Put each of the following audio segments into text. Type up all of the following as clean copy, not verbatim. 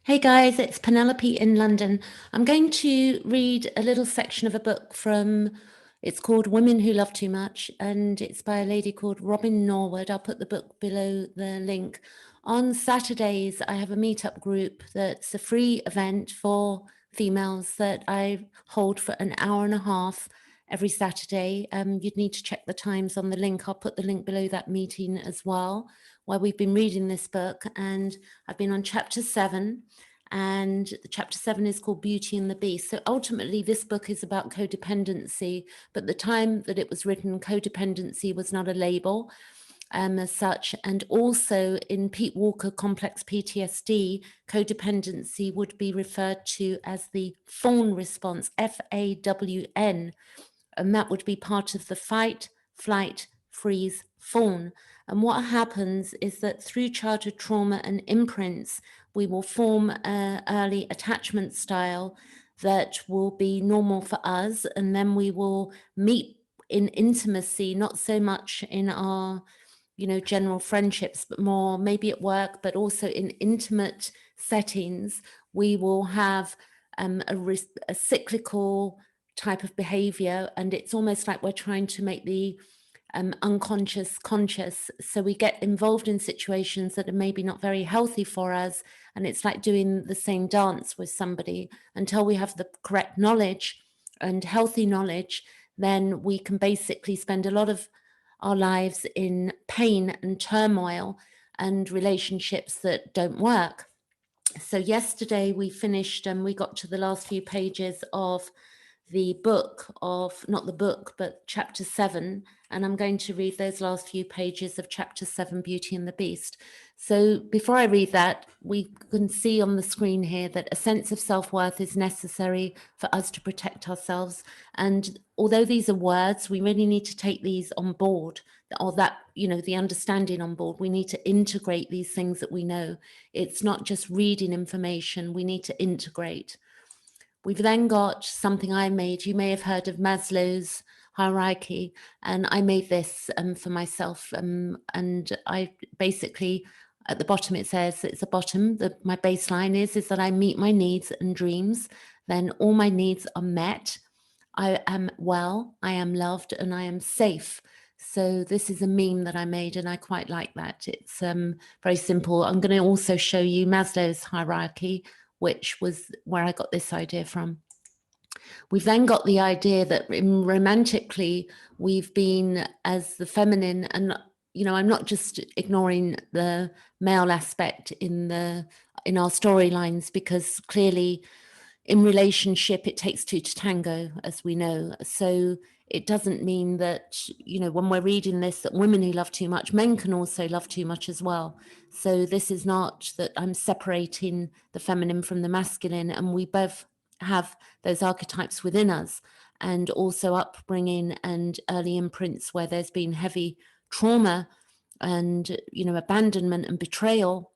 Hey guys, it's Penelope in London. I'm going to read a little section of a book it's called Women Who Love Too Much, and it's by a lady called Robin Norwood. I'll put the book below the link. On Saturdays, I have a meetup group that's a free event for females that I hold for an hour and a half every Saturday. You'd need to check the times on the link. I'll put the link below that meeting as well, where we've been reading this book, and I've been on chapter 7. And chapter 7 is called Beauty and the Beast. So ultimately, this book is about codependency, but the time that it was written, codependency was not a label as such. And also in Pete Walker Complex PTSD, codependency would be referred to as the fawn response, FAWN, and that would be part of the fight, flight, freeze, fawn. And what happens is that through childhood trauma and imprints, we will form an early attachment style that will be normal for us. And then we will meet in intimacy, not so much in our, general friendships, but more maybe at work, but also in intimate settings. We will have a cyclical type of behavior, and it's almost like we're trying to make the unconscious conscious. So we get involved in situations that are maybe not very healthy for us, and it's like doing the same dance with somebody until we have the correct knowledge and healthy knowledge. Then we can basically spend a lot of our lives in pain and turmoil and relationships that don't work. So yesterday we finished and we got to the last few pages of the book of, not the book, but chapter 7. And I'm going to read those last few pages of chapter 7, Beauty and the Beast. So before I read that, we can see on the screen here that a sense of self-worth is necessary for us to protect ourselves. And although these are words, we really need to take these on board, or that, the understanding on board. We need to integrate these things that we know. It's not just reading information, we need to integrate. We've then got something I made. You may have heard of Maslow's Hierarchy, and I made this for myself. And I basically, at the bottom, it says, it's the bottom, my baseline is that I meet my needs and dreams. Then all my needs are met. I am well, I am loved, and I am safe. So this is a meme that I made, and I quite like that. It's very simple. I'm going to also show you Maslow's Hierarchy, which was where I got this idea from. We've then got the idea that romantically we've been as the feminine, and I'm not just ignoring the male aspect in our storylines, because clearly in relationship it takes two to tango, as we know. So it doesn't mean that, when we're reading this, that women who love too much, men can also love too much as well. So this is not that I'm separating the feminine from the masculine, and we both have those archetypes within us, and also upbringing and early imprints where there's been heavy trauma and, abandonment and betrayal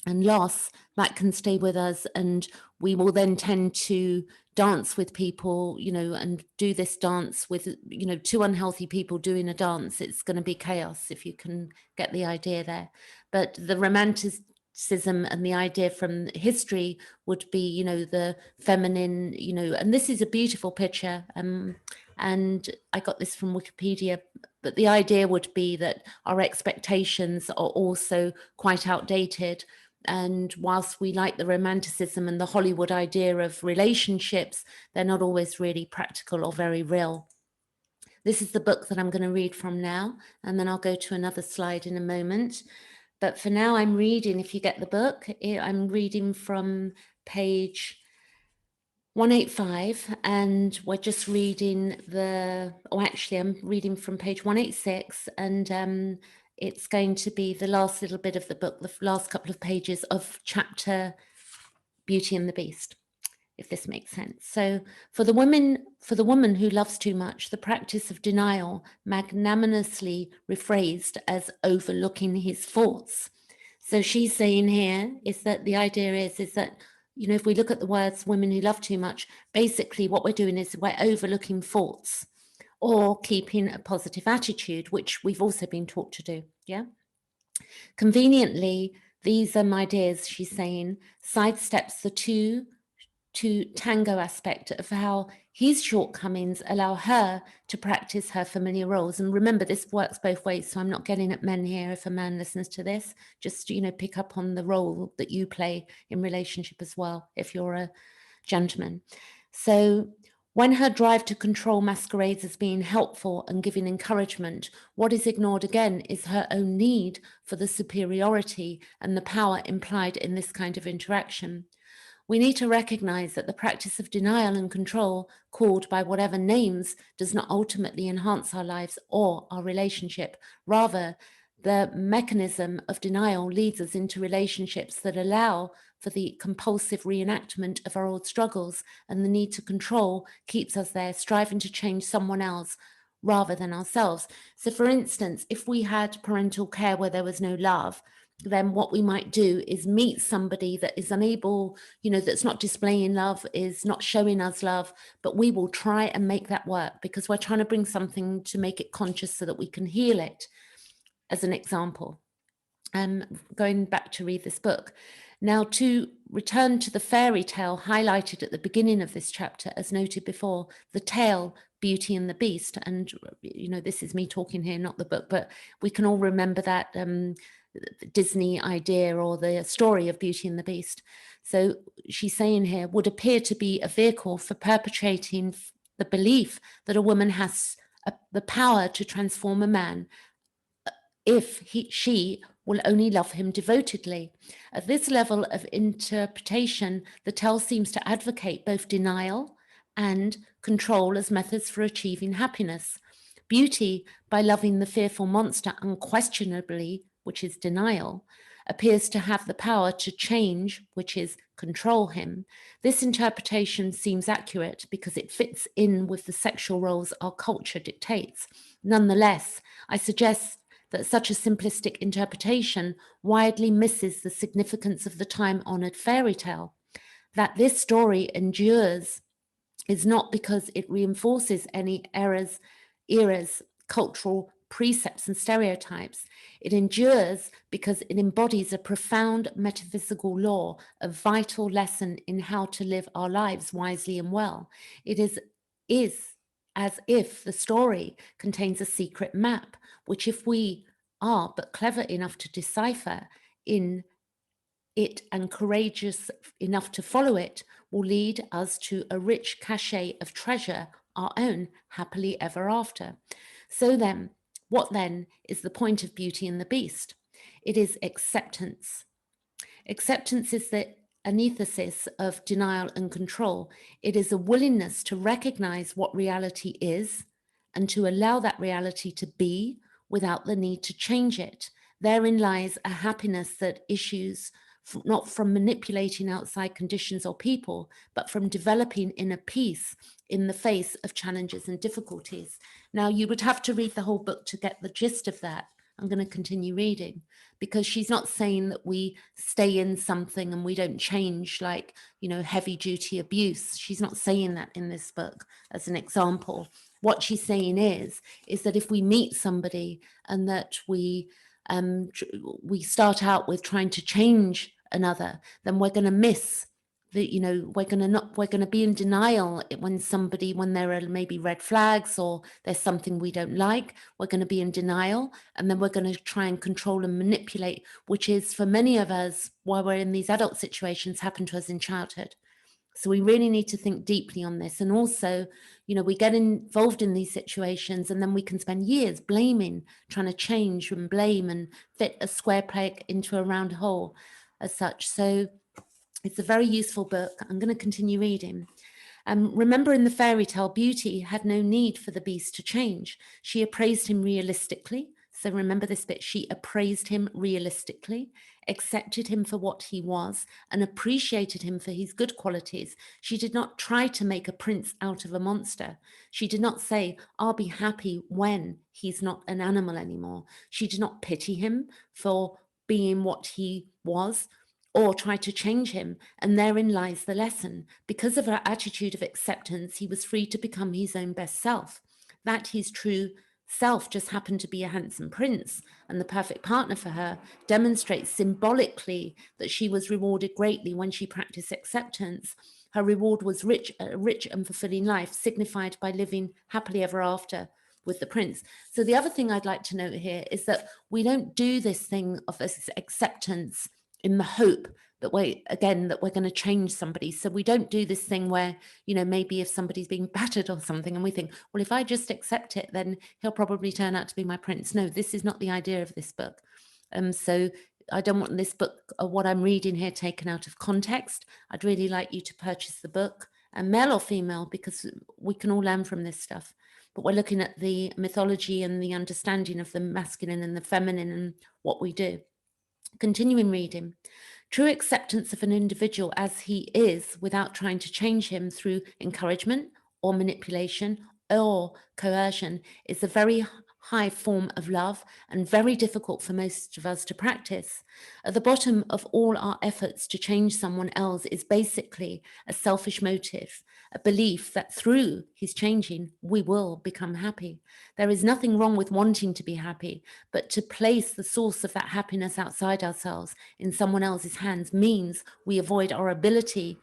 and loss that can stay with us. And we will then tend to dance with people, and do this dance with, two unhealthy people doing a dance. It's going to be chaos, if you can get the idea there. But the romanticism and the idea from history would be, the feminine, and this is a beautiful picture. And I got this from Wikipedia, but the idea would be that our expectations are also quite outdated. And whilst we like the romanticism and the Hollywood idea of relationships, they're not always really practical or very real. This is the book that I'm going to read from now, and then I'll go to another slide in a moment. But for now, I'm reading, if you get the book, I'm reading from page 185, and we're just reading I'm reading from page 186, and it's going to be the last little bit of the book, the last couple of pages of chapter Beauty and the Beast, if this makes sense. So for the woman who loves too much, the practice of denial, magnanimously rephrased as overlooking his faults. So she's saying here is that the idea is that, if we look at the words women who love too much, basically what we're doing is we're overlooking faults or keeping a positive attitude, which we've also been taught to do. Yeah. Conveniently, These ideas, she's saying, sidesteps the two to tango aspect of how his shortcomings allow her to practice her familiar roles. And remember, this works both ways. So I'm not getting at men here. If a man listens to this, just, pick up on the role that you play in relationship as well, if you're a gentleman. So when her drive to control masquerades as being helpful and giving encouragement, what is ignored again is her own need for the superiority and the power implied in this kind of interaction. We need to recognize that the practice of denial and control, called by whatever names, does not ultimately enhance our lives or our relationship. Rather, the mechanism of denial leads us into relationships that allow for the compulsive reenactment of our old struggles, and the need to control keeps us there, striving to change someone else rather than ourselves. So, for instance, if we had parental care where there was no love, then what we might do is meet somebody that is unable, that's not displaying love, is not showing us love, but we will try and make that work because we're trying to bring something to make it conscious so that we can heal it, as an example. Going back to read this book. Now, to return to the fairy tale highlighted at the beginning of this chapter, as noted before, the tale, Beauty and the Beast. And, this is me talking here, not the book, but we can all remember that Disney idea or the story of Beauty and the Beast. So she's saying here, would appear to be a vehicle for perpetrating the belief that a woman has the power to transform a man if she will only love him devotedly. At this level of interpretation, the tale seems to advocate both denial and control as methods for achieving happiness. Beauty, by loving the fearful monster unquestionably, which is denial, appears to have the power to change, which is control him. This interpretation seems accurate because it fits in with the sexual roles our culture dictates. Nonetheless, I suggest that such a simplistic interpretation widely misses the significance of the time-honored fairy tale. That this story endures is not because it reinforces any eras, cultural precepts and stereotypes. It endures because it embodies a profound metaphysical law, a vital lesson in how to live our lives wisely and well. It is as if the story contains a secret map, which if we are but clever enough to decipher in it and courageous enough to follow it, will lead us to a rich cache of treasure, our own happily ever after. So then, what then is the point of Beauty and the Beast? It is acceptance. Acceptance is the antithesis of denial and control. It is a willingness to recognize what reality is and to allow that reality to be without the need to change it. Therein lies a happiness that issues not from manipulating outside conditions or people, but from developing inner peace in the face of challenges and difficulties. Now, you would have to read the whole book to get the gist of that. I'm going to continue reading because she's not saying that we stay in something and we don't change, like, heavy duty abuse. She's not saying that in this book as an example. What she's saying is that if we meet somebody and that we start out with trying to change another, then we're going to miss we're going to be in denial when there are maybe red flags or there's something we don't like. We're going to be in denial, and then we're going to try and control and manipulate, which is for many of us, while we're in these adult situations, happened to us in childhood. So we really need to think deeply on this. And also, we get involved in these situations and then we can spend years blaming, trying to change and blame and fit a square peg into a round hole as such. So it's a very useful book. I'm going to continue reading. Remember, in the fairy tale, Beauty had no need for the Beast to change. She appraised him realistically. So remember this bit. She appraised him realistically, accepted him for what he was, and appreciated him for his good qualities. She did not try to make a prince out of a monster. She did not say, I'll be happy when he's not an animal anymore. She did not pity him for being what he was, or try to change him. And therein lies the lesson. Because of her attitude of acceptance, he was free to become his own best self. That is true self just happened to be a handsome prince and the perfect partner for her demonstrates symbolically that she was rewarded greatly when she practiced acceptance. Her reward was a rich and fulfilling life, signified by living happily ever after with the prince. So the other thing I'd like to note here is that we don't do this thing of acceptance in the hope that we're going to change somebody. So we don't do this thing where, maybe if somebody's being battered or something and we think, well, if I just accept it, then he'll probably turn out to be my prince. No, this is not the idea of this book. So I don't want this book or what I'm reading here taken out of context. I'd really like you to purchase the book, and male or female, because we can all learn from this stuff. But we're looking at the mythology and the understanding of the masculine and the feminine and what we do. Continuing reading. True acceptance of an individual as he is without trying to change him through encouragement or manipulation or coercion is a very high form of love and very difficult for most of us to practice. At the bottom of all our efforts to change someone else is basically a selfish motive, a belief that through his changing, we will become happy. There is nothing wrong with wanting to be happy, but to place the source of that happiness outside ourselves in someone else's hands means we avoid our ability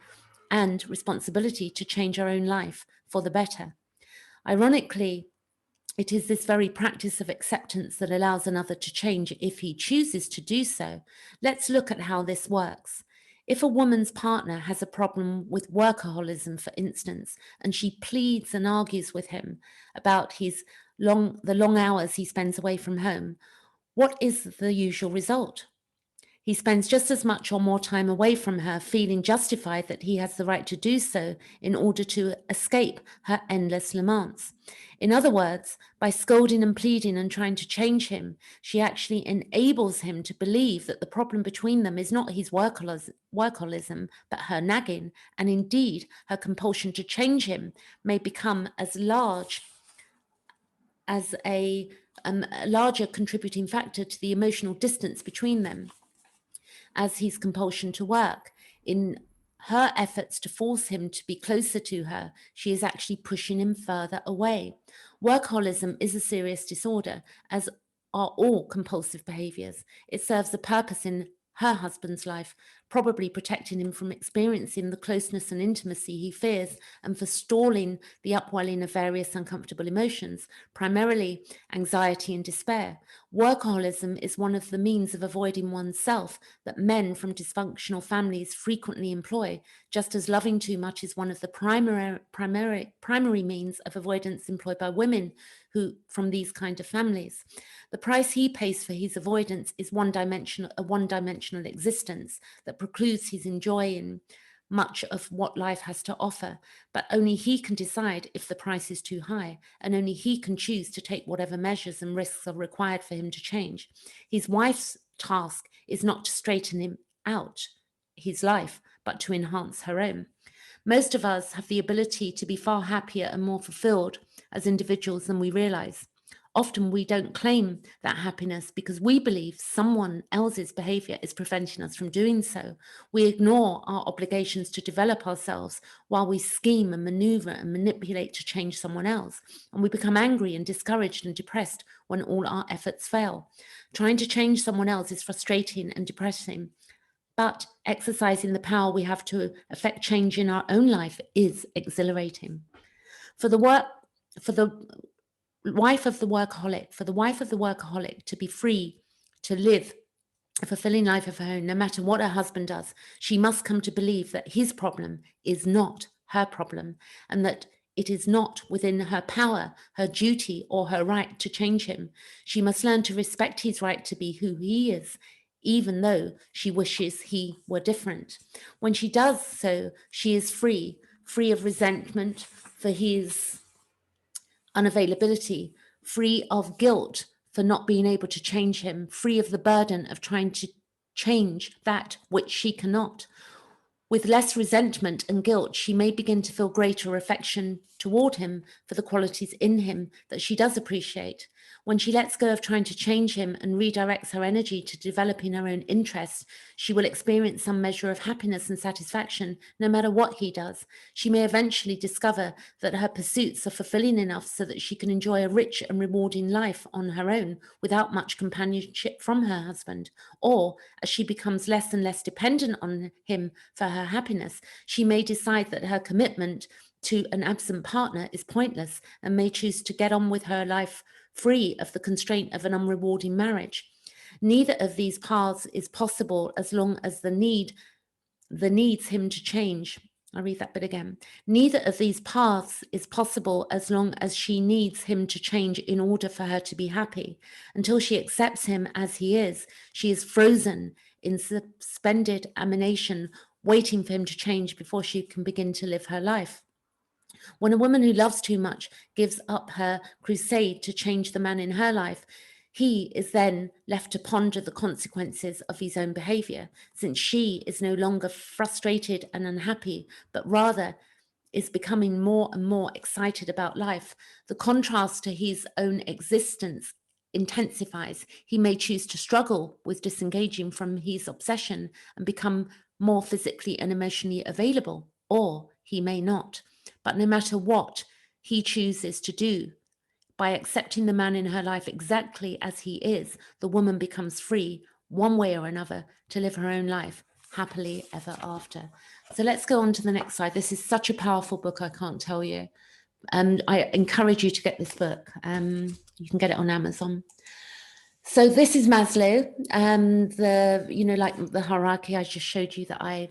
and responsibility to change our own life for the better. Ironically, it is this very practice of acceptance that allows another to change if he chooses to do so. Let's look at how this works. If a woman's partner has a problem with workaholism, for instance, and she pleads and argues with him about the long hours he spends away from home, what is the usual result? He spends just as much or more time away from her, feeling justified that he has the right to do so in order to escape her endless laments. In other words, by scolding and pleading and trying to change him, she actually enables him to believe that the problem between them is not his workaholism, but her nagging, and indeed her compulsion to change him may become as large as a larger contributing factor to the emotional distance between them as his compulsion to work. In her efforts to force him to be closer to her, she is actually pushing him further away. Workaholism is a serious disorder, as are all compulsive behaviors. It serves a purpose in her husband's life, probably protecting him from experiencing the closeness and intimacy he fears and forestalling the upwelling of various uncomfortable emotions, primarily anxiety and despair. Workaholism is one of the means of avoiding oneself that men from dysfunctional families frequently employ, just as loving too much is one of the primary means of avoidance employed by women who from these kind of families. The price he pays for his avoidance is a one-dimensional existence that precludes his enjoying much of what life has to offer, but only he can decide if the price is too high, and only he can choose to take whatever measures and risks are required for him to change. His wife's task is not to straighten him out his life, but to enhance her own. Most of us have the ability to be far happier and more fulfilled as individuals than we realize. Often we don't claim that happiness because we believe someone else's behavior is preventing us from doing so. We ignore our obligations to develop ourselves while we scheme and maneuver and manipulate to change someone else. And we become angry and discouraged and depressed when all our efforts fail. Trying to change someone else is frustrating and depressing. But exercising the power we have to affect change in our own life is exhilarating. For the wife of the workaholic to be free to live a fulfilling life of her own, no matter what her husband does, she must come to believe that his problem is not her problem, and that it is not within her power, her duty, or her right to change him. She must learn to respect his right to be who he is, even though she wishes he were different. When she does so, she is free of resentment for his unavailability, free of guilt for not being able to change him, free of the burden of trying to change that which she cannot. With less resentment and guilt, she may begin to feel greater affection toward him for the qualities in him that she does appreciate. When she lets go of trying to change him and redirects her energy to developing her own interests, she will experience some measure of happiness and satisfaction no matter what he does. She may eventually discover that her pursuits are fulfilling enough so that she can enjoy a rich and rewarding life on her own without much companionship from her husband. Or, as she becomes less and less dependent on him for her happiness, she may decide that her commitment to an absent partner is pointless and may choose to get on with her life free of the constraint of an unrewarding marriage. Neither of these paths is possible as long as the needs him to change. I'll read that bit again. Neither of these paths is possible as long as she needs him to change in order for her to be happy. Until she accepts him as he is, she is frozen in suspended animation, waiting for him to change before she can begin to live her life. When a woman who loves too much gives up her crusade to change the man in her life, he is then left to ponder the consequences of his own behavior, since she is no longer frustrated and unhappy, but rather is becoming more and more excited about life. The contrast to his own existence intensifies. He may choose to struggle with disengaging from his obsession and become more physically and emotionally available, or he may not. But no matter what he chooses to do, by accepting the man in her life exactly as he is, the woman becomes free, one way or another, to live her own life happily ever after. So let's go on to the next slide. This is such a powerful book, I can't tell you. And I encourage you to get this book. You can get it on Amazon. So this is Maslow, like the hierarchy I just showed you that I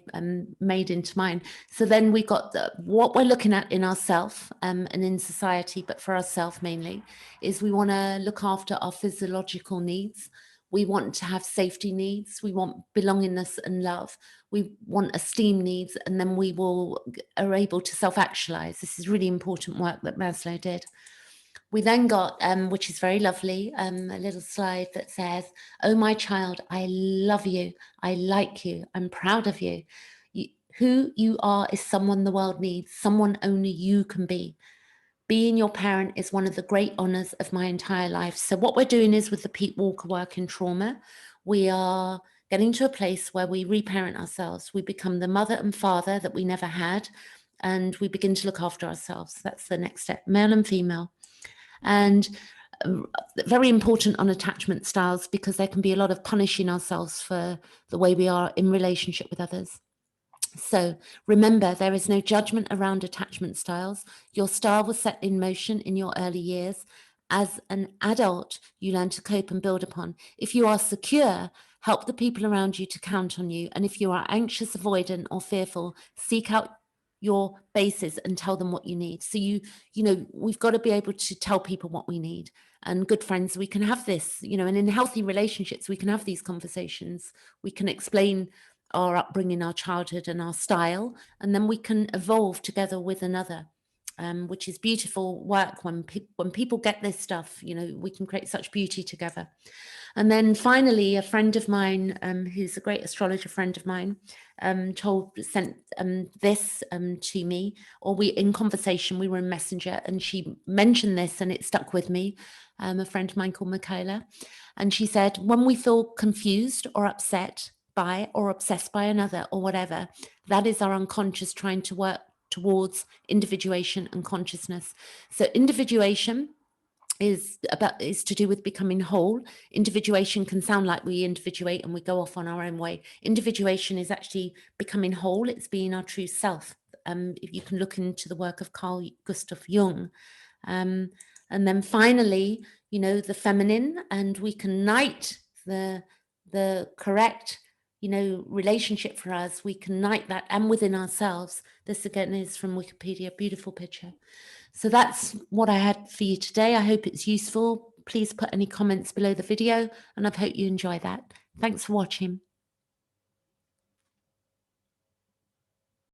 made into mine. So then we got what we're looking at in ourself and in society, but for ourselves mainly, is we want to look after our physiological needs. We want to have safety needs. We want belongingness and love. We want esteem needs, and then we are able to self-actualize. This is really important work that Maslow did. We then got, which is very lovely, a little slide that says, "Oh, my child, I love you. I like you. I'm proud of you. Who you are is someone the world needs, someone only you can be. Being your parent is one of the great honors of my entire life." So what we're doing is, with the Pete Walker work in trauma, we are getting to a place where we reparent ourselves. We become the mother and father that we never had, and we begin to look after ourselves. That's the next step, male and female. And very important on attachment styles, because there can be a lot of punishing ourselves for the way we are in relationship with others. So remember, there is no judgment around attachment styles. Your style was set in motion in your early years. As an adult, you learn to cope and build upon. If you are secure, help the people around you to count on you. And if you are anxious, avoidant, or fearful, seek out your bases and tell them what you need. So we've got to be able to tell people what we need. And good friends, we can have this, and in healthy relationships, we can have these conversations. We can explain our upbringing, our childhood, and our style, and then we can evolve together with another, which is beautiful work. When people get this stuff, we can create such beauty together. And then finally, a friend of mine, who's a great astrologer friend of mine, sent this to me, or in conversation, we were in Messenger, and she mentioned this, and it stuck with me. A friend of mine called Michaela, and she said, when we feel confused or upset by or obsessed by another or whatever, that is our unconscious trying to work towards individuation and consciousness. So individuation is to do with becoming whole. Individuation can sound like we individuate and we go off on our own way. Individuation is actually becoming whole. It's being our true self. If you can look into the work of Carl Jung. And then finally, the feminine, and we can knight the correct relationship for us. We can knight that, and within ourselves. This again is from Wikipedia, beautiful picture. So that's what I had for you today. I hope it's useful. Please put any comments below the video, and I hope you enjoy that. Thanks for watching.